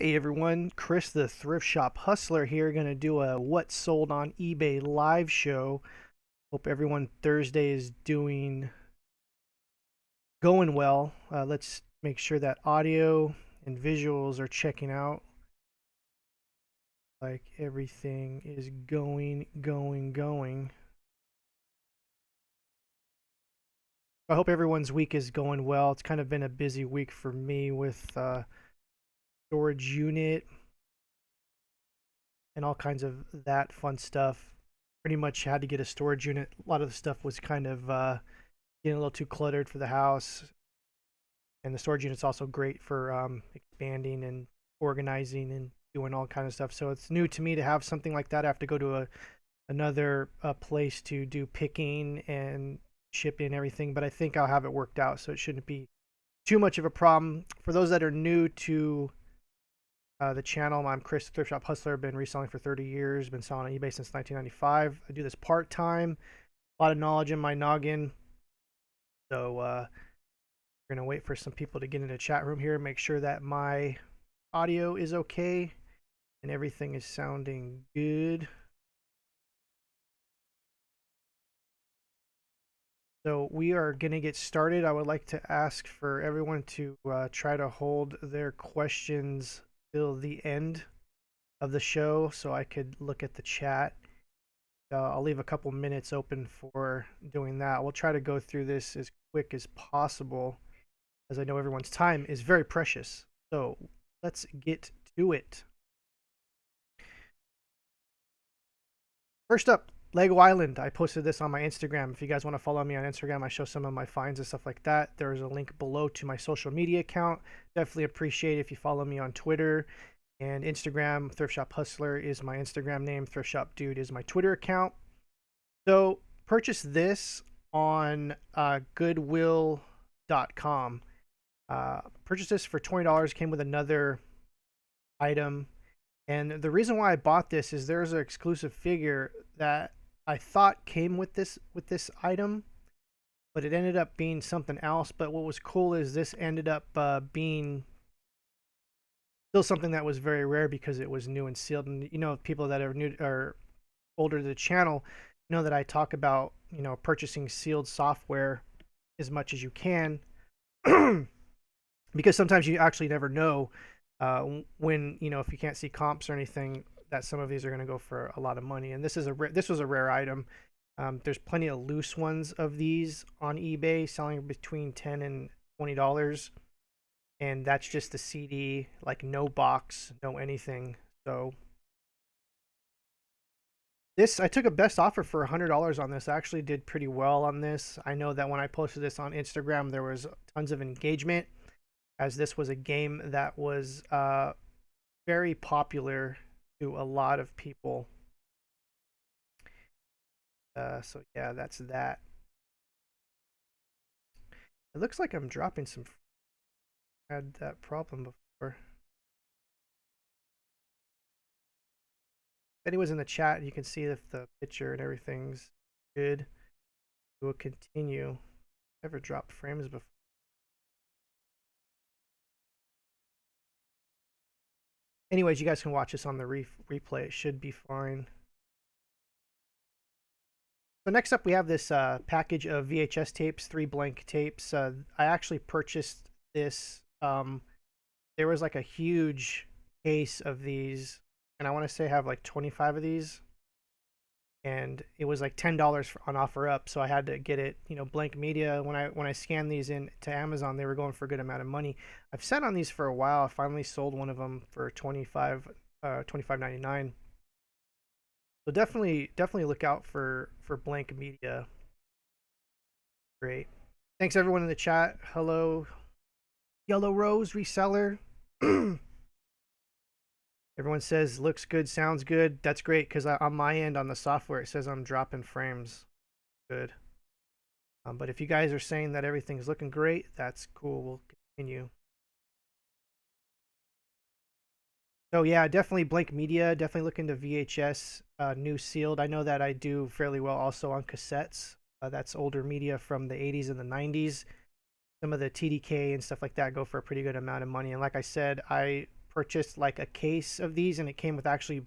Hey everyone, Chris the Thrift Shop Hustler here, going to do a What Sold on eBay live show. Hope everyone Thursday is going well. Let's make sure that audio and visuals are checking out. Like everything is going. I hope everyone's week is going well. It's kind of been a busy week for me with storage unit and all kinds of that fun stuff. Pretty much had to get a storage unit. A lot of the stuff was kind of getting a little too cluttered for the house, and the storage unit's also great for expanding and organizing and doing all kind of stuff. So it's new to me to have something like that. I have to go to another place to do picking and shipping and everything, but I think I'll have it worked out, so it shouldn't be too much of a problem. For those that are new to the channel, I'm Chris, Thrift Shop Hustler. I've been reselling for 30 years, been selling on eBay since 1995. I do this part-time, a lot of knowledge in my noggin. So we're going to wait for some people to get in the chat room here, make sure that my audio is okay and everything is sounding good. So we are going to get started. I would like to ask for everyone to try to hold their questions till the end of the show so I could look at the chat. I'll leave a couple minutes open for doing that. We'll try to go through this as quick as possible, as I know everyone's time is very precious. So let's get to it. First up, Lego Island. I posted this on my Instagram. If you guys want to follow me on Instagram, I show some of my finds and stuff like that. There's a link below to my social media account. Definitely appreciate it if you follow me on Twitter and Instagram. Thrift Shop Hustler is my Instagram name. Thrift Shop Dude is my Twitter account. So purchase this on goodwill.com. Purchased this for $20. Came with another item. And the reason why I bought this is there's an exclusive figure that I thought came with this item, but it ended up being something else. But what was cool is this ended up being still something that was very rare because it was new and sealed. And you know, people that are new or older to the channel know that I talk about, you know, purchasing sealed software as much as you can, because sometimes you actually never know when, you know, if you can't see comps or anything, that some of these are going to go for a lot of money. And this was a rare item. There's plenty of loose ones of these on eBay selling between $10 and $20, and that's just the CD, like no box, no anything. So this, I took a best offer for $100 on this. I actually did pretty well on this. I know that when I posted this on Instagram, there was tons of engagement, as this was a game that was very popular to a lot of people. So yeah, that's that. It looks like I'm dropping some. I had that problem before. If anyone's in the chat, you can see if the picture and everything's good. We'll continue. Never dropped frames before. Anyways, you guys can watch this on the replay. It should be fine. So next up, we have this package of VHS tapes, 3 blank tapes. I actually purchased this. There was like a huge case of these, and I want to say I have like 25 of these, and it was like $10 on OfferUp, so I had to get it. You know, blank media. When I scanned these in to Amazon, they were going for a good amount of money. I've sat on these for a while. I finally sold one of them for $25.99. So definitely look out for blank media. Great. Thanks everyone in the chat. Hello, Yellow Rose Reseller. Everyone says looks good, sounds good. That's great, because on my end on the software it says I'm dropping frames. Good. But if you guys are saying that everything's looking great, that's cool. We'll continue. So yeah, definitely blank media. Definitely look into VHS, new sealed. I know that I do fairly well also on cassettes. That's older media from the 80s and the 90s. Some of the TDK and stuff like that go for a pretty good amount of money. And like I said, I purchased like a case of these, and it came with actually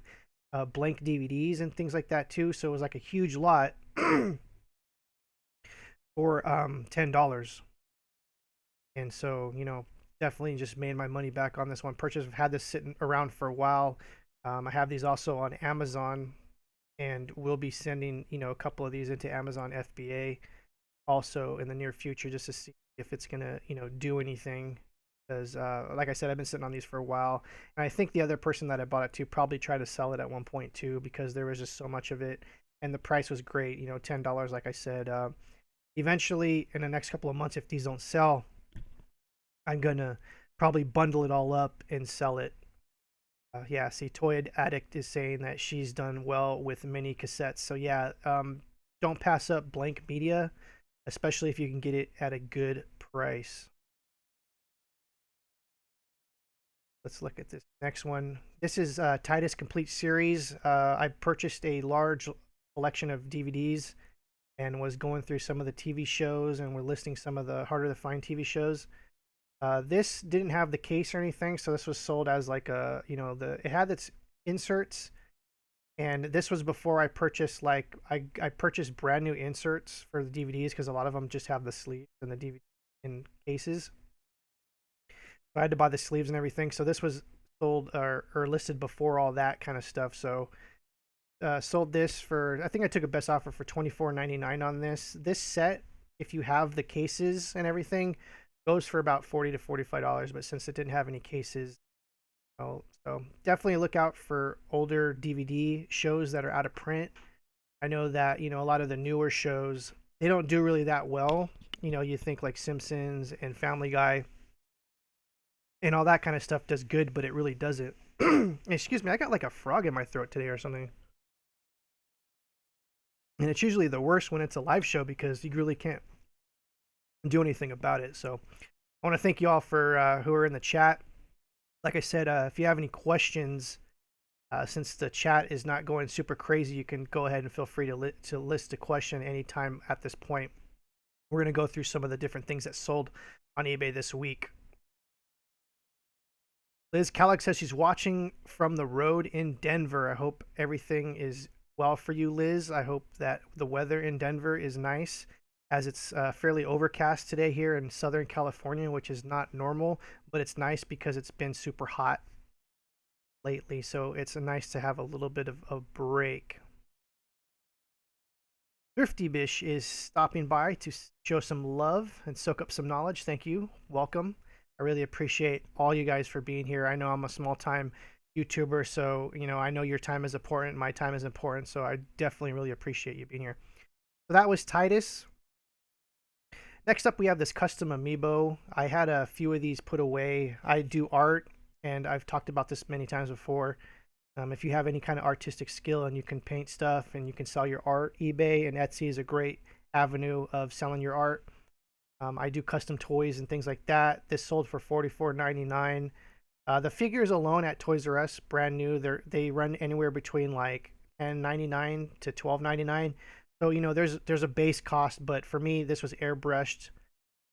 blank DVDs and things like that too. So it was like a huge lot for $10. And so, definitely just made my money back on this one purchase. I've had this sitting around for a while. I have these also on Amazon, and we'll be sending, a couple of these into Amazon FBA also in the near future, just to see if it's gonna, do anything. Because, like I said, I've been sitting on these for a while, and I think the other person that I bought it to probably tried to sell it at one point too, because there was just so much of it, and the price was great. $10, like I said. Eventually, in the next couple of months, if these don't sell, I'm gonna probably bundle it all up and sell it. Yeah, see, Toy Addict is saying that she's done well with mini cassettes. So yeah, don't pass up blank media, especially if you can get it at a good price. Let's look at this next one. This is Titus Complete Series. I purchased a large collection of DVDs and was going through some of the TV shows, and we're listing some of the harder to find TV shows. This didn't have the case or anything, so this was sold as like a, it had its inserts, and this was before I purchased, like, I purchased brand new inserts for the DVDs, because a lot of them just have the sleeves and the DVD in cases. So I had to buy the sleeves and everything. So this was sold or listed before all that kind of stuff. So sold this for, I think I took a best offer for $24.99 on this. This set, if you have the cases and everything, goes for about $40 to $45, but since it didn't have any cases, so definitely look out for older DVD shows that are out of print. I know that, a lot of the newer shows, they don't do really that well. You think like Simpsons and Family Guy and all that kind of stuff does good, but it really doesn't. Excuse me, I got like a frog in my throat today or something. And it's usually the worst when it's a live show, because you really can't do anything about it. So I want to thank you all for who are in the chat. Like I said, if you have any questions, since the chat is not going super crazy, you can go ahead and feel free to list a question anytime at this point. We're going to go through some of the different things that sold on eBay this week. Liz Calix says she's watching from the road in Denver. I hope everything is well for you, Liz. I hope that the weather in Denver is nice, as it's fairly overcast today here in Southern California, which is not normal, but it's nice because it's been super hot lately. So it's nice to have a little bit of a break. Thrifty Bish is stopping by to show some love and soak up some knowledge. Thank you. Welcome. I really appreciate all you guys for being here. I know I'm a small time YouTuber, so I know your time is important, my time is important, so I definitely really appreciate you being here. So that was Titus. Next up, we have this custom Amiibo. I had a few of these put away. I do art, and I've talked about this many times before. If you have any kind of artistic skill and you can paint stuff and you can sell your art, eBay and Etsy is a great avenue of selling your art. I do custom toys and things like that. This sold for $44.99. The figures alone at Toys R Us, brand new, they run anywhere between like $10.99 to $12.99. So there's a base cost, but for me this was airbrushed,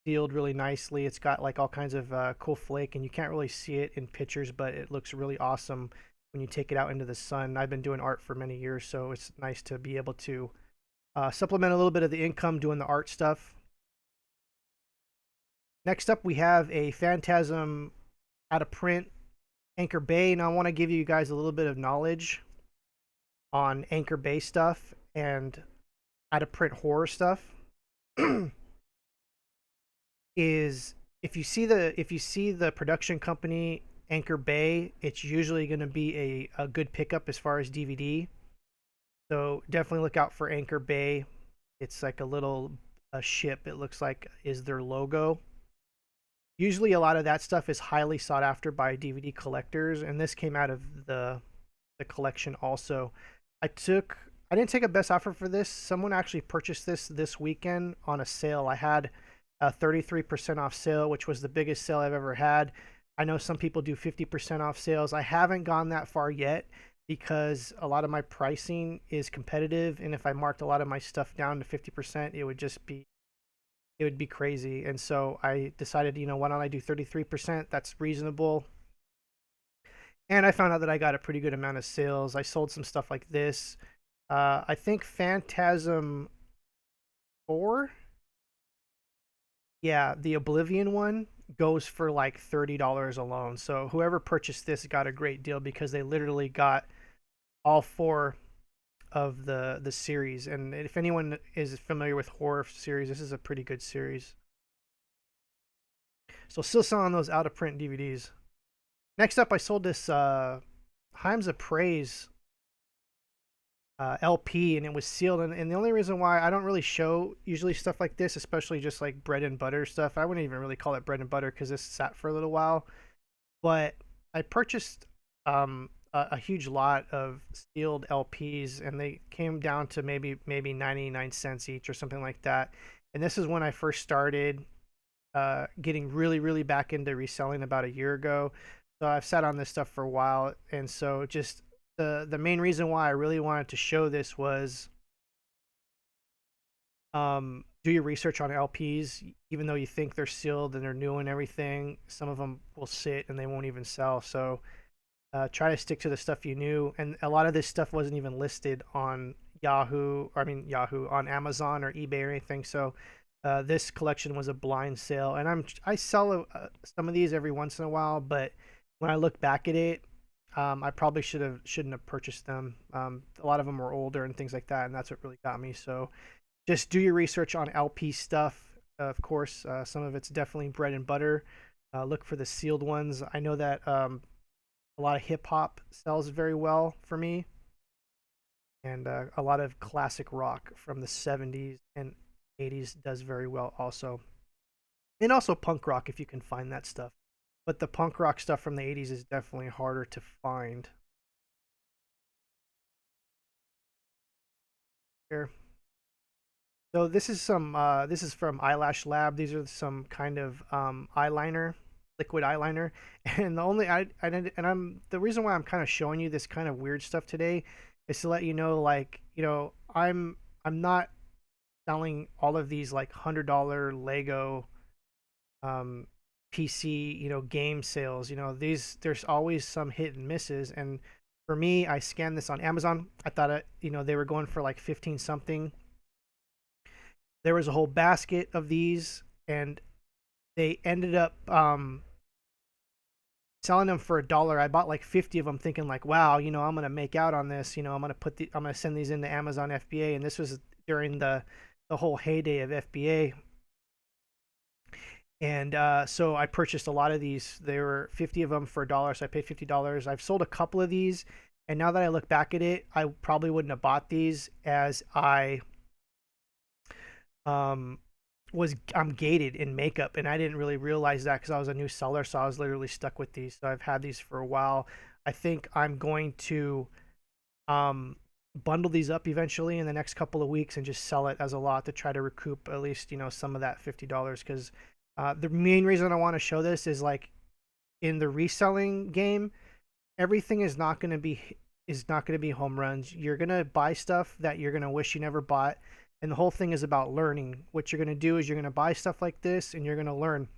sealed really nicely. It's got like all kinds of cool flake, and you can't really see it in pictures, but it looks really awesome when you take it out into the sun. I've been doing art for many years, so it's nice to be able to supplement a little bit of the income doing the art stuff. Next up, we have a Phantasm out of print Anchor Bay. Now I want to give you guys a little bit of knowledge on Anchor Bay stuff and out of print horror stuff. Is if you see the production company Anchor Bay, it's usually going to be a good pickup as far as DVD. So definitely look out for Anchor Bay. It's like a ship, it looks like, is their logo. Usually a lot of that stuff is highly sought after by DVD collectors, and this came out of the collection also. I didn't take a best offer for this. Someone actually purchased this weekend on a sale. I had a 33% off sale, which was the biggest sale I've ever had. I know some people do 50% off sales. I haven't gone that far yet because a lot of my pricing is competitive, and if I marked a lot of my stuff down to 50%, it would be crazy. And so I decided, why don't I do 33%? That's reasonable. And I found out that I got a pretty good amount of sales. I sold some stuff like this. I think Phantasm 4, yeah, the Oblivion one goes for like $30 alone. So whoever purchased this got a great deal because they literally got all four of the series. And if anyone is familiar with horror series, this is a pretty good series. So still selling those out of print DVDs. Next up, I sold this Heims of Praise LP, and it was sealed. And the only reason why I don't really show usually stuff like this, especially just like bread and butter stuff, I wouldn't even really call it bread and butter because this sat for a little while. But I purchased a huge lot of sealed LPs, and they came down to maybe 99 cents each or something like that. And this is when I first started getting really back into reselling about a year ago. So I've sat on this stuff for a while, and so just the main reason why I really wanted to show this was do your research on LPs. Even though you think they're sealed and they're new and everything, some of them will sit and they won't even sell. So try to stick to the stuff you knew. And a lot of this stuff wasn't even listed on Yahoo, on Amazon or eBay or anything. So this collection was a blind sale, and I sell some of these every once in a while, but when I look back at it, I probably shouldn't have purchased them. A lot of them were older and things like that, and that's what really got me. So just do your research on LP stuff. Of course, some of it's definitely bread and butter. Look for the sealed ones. I know that a lot of hip hop sells very well for me, and a lot of classic rock from the 70s and 80s does very well also. And also punk rock if you can find that stuff. But the punk rock stuff from the 80s is definitely harder to find. Here. So this is from Eyelash Lab. These are some kind of eyeliner, liquid eyeliner. And the reason why I'm kind of showing you this kind of weird stuff today is to let you know, like, I'm not selling all of these like $100 Lego um, PC, game sales. There's always some hit and misses. And for me, I scanned this on Amazon. I thought they were going for like 15 something. There was a whole basket of these, and they ended up selling them for $1. I bought like 50 of them, thinking like, wow, I'm gonna make out on this. I'm gonna send these into Amazon FBA, and this was during the whole heyday of FBA. And so I purchased a lot of these. There were 50 of them for $1, so I paid $50. I've sold a couple of these, and now that I look back at it, I probably wouldn't have bought these, as um I'm gated in makeup, and I didn't really realize that because I was a new seller, so I was literally stuck with these. So I've had these for a while. I think I'm going to um bundle these up eventually in the next couple of weeks and just sell it as a lot to try to recoup at least some of that $50, because the main reason I want to show this is, like, in the reselling game, everything is not going to be home runs. You're going to buy stuff that you're going to wish you never bought, and the whole thing is about learning. What you're going to do is you're going to buy stuff like this and you're going to learn.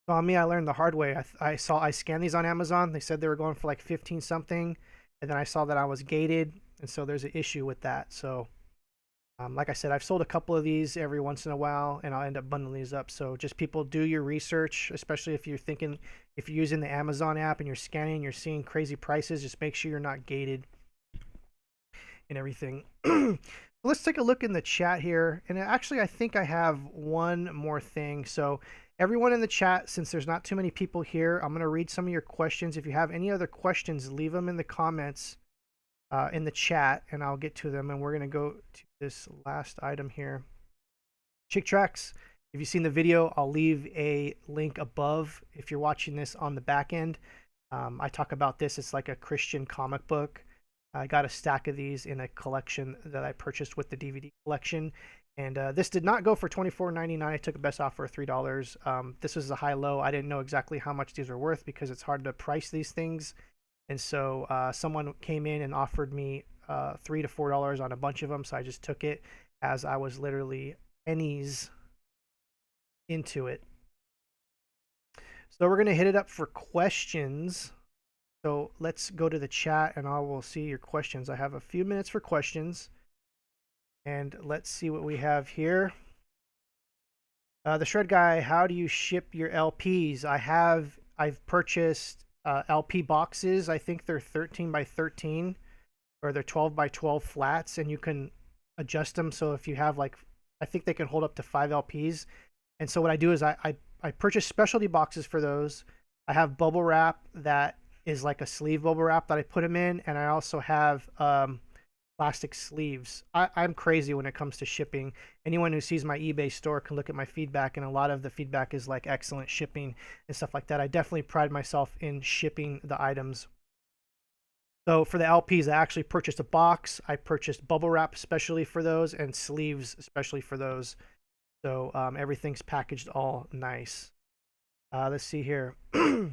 So on me, I learned the hard way. I scanned these on Amazon. They said they were going for like 15 something, and then I saw that I was gated, and so there's an issue with that. So like I said, I've sold a couple of these every once in a while, and I'll end up bundling these up. So just, people, do your research, especially if you're using the Amazon app and you're scanning and you're seeing crazy prices. Just make sure you're not gated and everything. Let's take a look in the chat here. And actually, I think I have one more thing. So everyone in the chat, since there's not too many people here, I'm going to read some of your questions. If you have any other questions, leave them in the comments in the chat, and I'll get to them. And we're going to go to this last item here. Chick Tracts. If you've seen the video, I'll leave a link above if you're watching this on the back end. I talk about this. It's like a Christian comic book. I got a stack of these in a collection that I purchased with the DVD collection. And this did not go for $24.99. I took a best offer of $3. This was a high-low. I didn't know exactly how much these were worth because it's hard to price these things. And so someone came in and offered me $3 to $4 on a bunch of them. So I just took it, as I was literally pennies into it. So we're going to hit it up for questions. So let's go to the chat and I will see your questions. I have a few minutes for questions. And let's see what we have here. The Shred Guy, how do you ship your LPs? I've purchased LP boxes. I think they're 13 by 13 or they're 12 by 12 flats, and you can adjust them. So if you have like, I think they can hold up to 5 LPs. And so what I do is I purchase specialty boxes for those. I have bubble wrap that is like a sleeve bubble wrap that I put them in, and I also have plastic sleeves. I'm crazy when it comes to shipping. Anyone who sees my eBay store can look at my feedback, and a lot of the feedback is like excellent shipping and stuff like that. I definitely pride myself in shipping the items. So for the LPs, I actually purchased a box. I purchased bubble wrap especially for those and sleeves especially for those. So everything's packaged all nice. Let's see here. She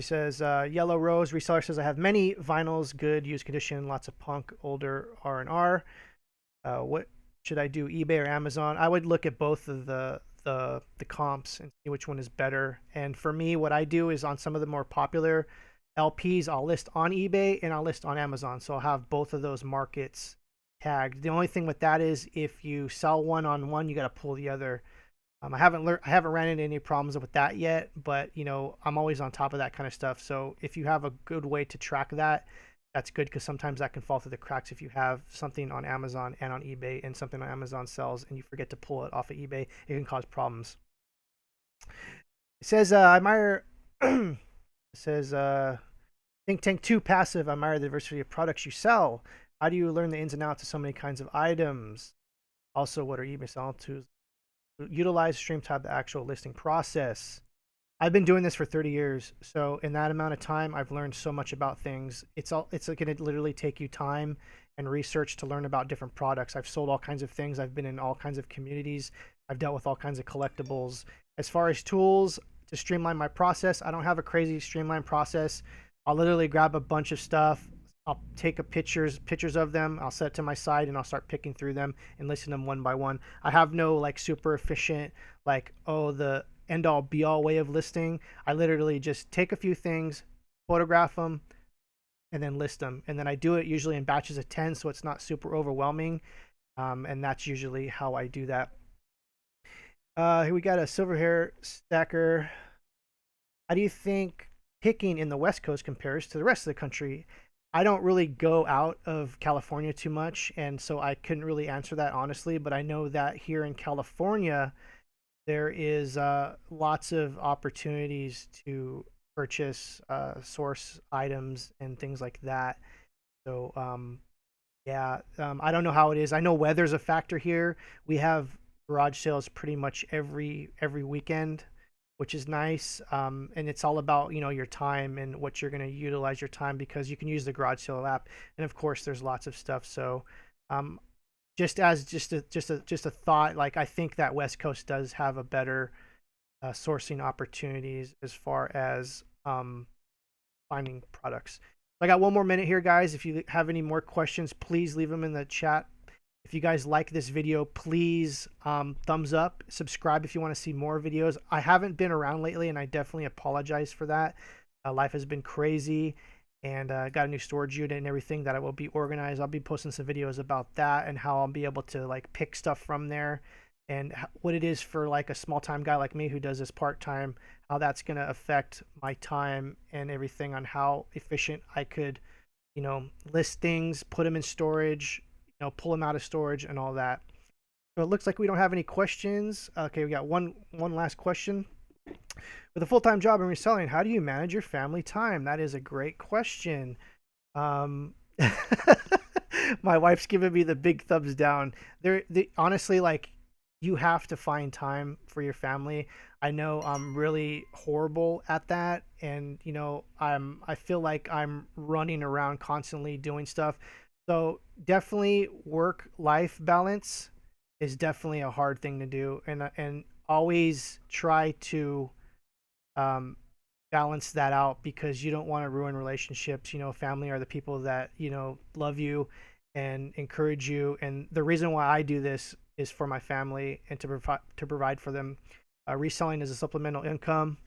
says, Yellow Rose reseller says, I have many vinyls, good, used condition, lots of punk, older R&R. What should I do, eBay or Amazon? I would look at both of the comps and see which one is better. And for me, what I do is on some of the more popular LPs, I'll list on eBay and I'll list on Amazon. So I'll have both of those markets tagged. The only thing with that is if you sell one on one, you got to pull the other. I haven't ran into any problems with that yet, but you know, I'm always on top of that kind of stuff. So if you have a good way to track that, that's good, because sometimes that can fall through the cracks if you have something on Amazon and on eBay and something on Amazon sells and you forget to pull it off of eBay, it can cause problems. It says, I admire, it says, Think Tank 2 passive, I admire the diversity of products you sell. How do you learn the ins and outs of so many kinds of items? Also, what are eBay selling tools? Utilize stream tab the actual listing process. I've been doing this for 30 years, so in that amount of time I've learned so much about things. It's going to literally take you time and research to learn about different products. I've sold all kinds of things. I've been in all kinds of communities. I've dealt with all kinds of collectibles. As far as tools to streamline my process, I don't have a crazy streamlined process. I'll literally grab a bunch of stuff. I'll take pictures of them. I'll set it to my side and I'll start picking through them and listing them one by one. I have no like super efficient, like, oh, the end all be all way of listing. I literally just take a few things, photograph them, and then list them. And then I do it usually in batches of 10, so it's not super overwhelming. And that's usually how I do that. Here we got a silver hair stacker. How do you think picking in the West Coast compares to the rest of the country? I don't really go out of California too much, and so I couldn't really answer that honestly, but I know that here in California, there is lots of opportunities to purchase source items and things like that. So, I don't know how it is. I know weather's a factor here. We have garage sales pretty much every weekend, which is nice. And it's all about, you know, your time and what you're going to utilize your time, because you can use the garage sale app. And of course there's lots of stuff. So, just a thought, like I think that West Coast does have a better sourcing opportunities as far as finding products. I got one more minute here, guys. If you have any more questions, please leave them in the chat. If you guys like this video, please thumbs up, subscribe if you want to see more videos. I haven't been around lately, and I definitely apologize for that. Life has been crazy, and got a new storage unit and everything that I will be organized. I'll be posting some videos about that and how I'll be able to like pick stuff from there, and what it is for like a small-time guy like me who does this part-time, how that's going to affect my time and everything, on how efficient I could, you know, list things, put them in storage, you know, pull them out of storage and all that. So it looks like we don't have any questions. Okay, we got one last question. With a full-time job and reselling, how do you manage your family time? That is a great question. My wife's giving me the big thumbs down. Honestly, like, you have to find time for your family. I know I'm really horrible at that, and you know, I feel like I'm running around constantly doing stuff. So definitely work-life balance is definitely a hard thing to do, and always try to balance that out, because you don't want to ruin relationships. You know, family are the people that, you know, love you and encourage you, and the reason why I do this is for my family and to provide for them. reselling is a supplemental income.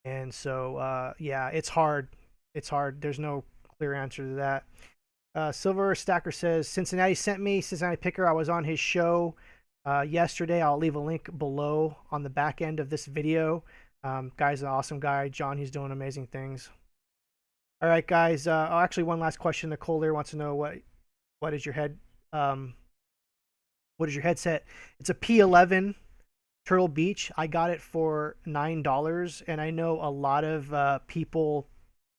And so, yeah, it's hard. It's hard. There's no clear answer to that. Silver Stacker says, Cincinnati sent me, Cincinnati Picker. I was on his show yesterday. I'll leave a link below on the back end of this video. Guy's an awesome guy. John, he's doing amazing things. All right, guys. Actually, one last question. Nicole there wants to know what is your what is your headset? It's a P11 Turtle Beach. I got it for $9, and I know a lot of people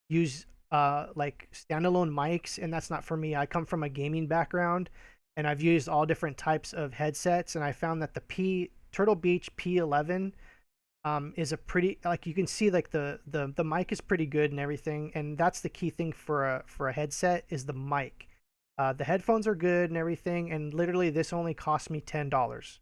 use like standalone mics, and that's not for me. I come from a gaming background, and I've used all different types of headsets, and I found that the Turtle Beach P11 is a pretty, like, you can see like the mic is pretty good and everything, and that's the key thing for a headset is the mic. The headphones are good and everything, and literally this only cost me $10.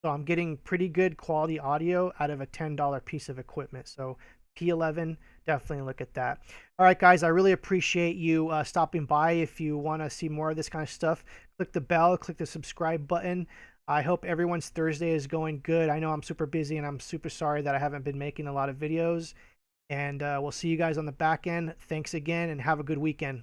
So I'm getting pretty good quality audio out of a $10 piece of equipment. So P11, definitely look at that. All right, guys, I really appreciate you stopping by. If you want to see more of this kind of stuff, click the bell, click the subscribe button. I hope everyone's Thursday is going good. I know I'm super busy, and I'm super sorry that I haven't been making a lot of videos. And we'll see you guys on the back end. Thanks again, and have a good weekend.